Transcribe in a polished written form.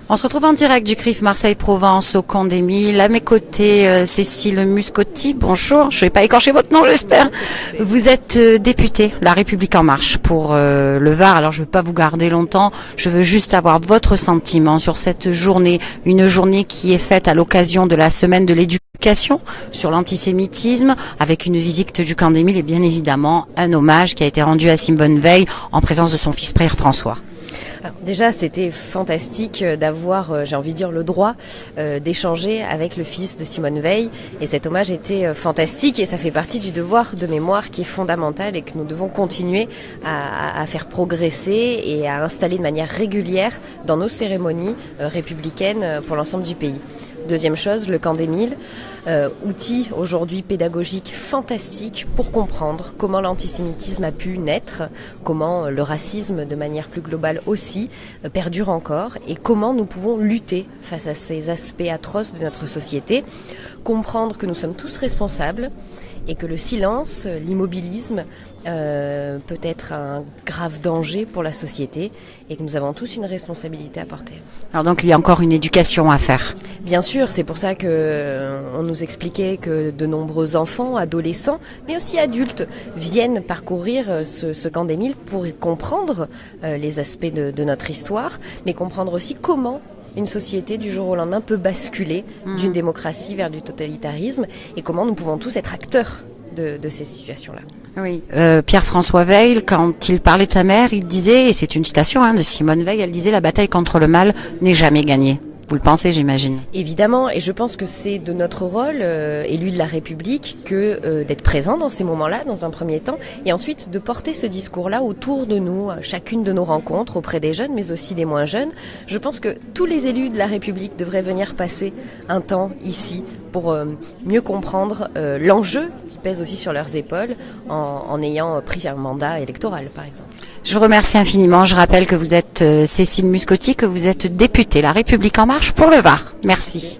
On se retrouve en direct du CRIF Marseille-Provence au Camp des Milles. À mes côtés, Cécile Muscotti. Bonjour, je ne vais pas écorcher votre nom, j'espère. Vous êtes députée La République En Marche pour le Var. Alors, je ne vais pas vous garder longtemps. Je veux juste avoir votre sentiment sur cette journée. Une journée qui est faite à l'occasion de la semaine de l'éducation sur l'antisémitisme, avec une visite du Camp des Milles et bien évidemment un hommage qui a été rendu à Simone Veil en présence de son fils Pierre François. Alors déjà, c'était fantastique d'avoir, j'ai envie de dire, le droit d'échanger avec le fils de Simone Veil. Et cet hommage était fantastique et ça fait partie du devoir de mémoire qui est fondamental et que nous devons continuer à faire progresser et à installer de manière régulière dans nos cérémonies républicaines pour l'ensemble du pays. Deuxième chose, le Camp des Milles, outil aujourd'hui pédagogique fantastique pour comprendre comment l'antisémitisme a pu naître, comment le racisme de manière plus globale aussi perdure encore et comment nous pouvons lutter face à ces aspects atroces de notre société, comprendre que nous sommes tous responsables et que le silence, l'immobilisme peut être un grave danger pour la société et que nous avons tous une responsabilité à porter. Alors donc il y a encore une éducation à faire. Bien sûr, c'est pour ça que on nous expliquait que de nombreux enfants, adolescents, mais aussi adultes viennent parcourir ce Camp des Milles pour comprendre les aspects de notre histoire, mais comprendre aussi comment une société du jour au lendemain peut basculer d'une démocratie vers du totalitarisme et comment nous pouvons tous être acteurs de ces situations-là. Oui, Pierre-François Veil, quand il parlait de sa mère, il disait, et c'est une citation de Simone Veil, elle disait « La bataille contre le mal n'est jamais gagnée ». Vous le pensez, j'imagine. Évidemment, et je pense que c'est de notre rôle, élu de la République, que d'être présent dans ces moments-là, dans un premier temps, et ensuite de porter ce discours-là autour de nous, à chacune de nos rencontres, auprès des jeunes, mais aussi des moins jeunes. Je pense que tous les élus de la République devraient venir passer un temps ici pour mieux comprendre l'enjeu qui pèse aussi sur leurs épaules en ayant pris un mandat électoral, par exemple. Je vous remercie infiniment. Je rappelle que vous êtes Cécile Muscotti, que vous êtes députée La République En Marche pour le Var. Merci.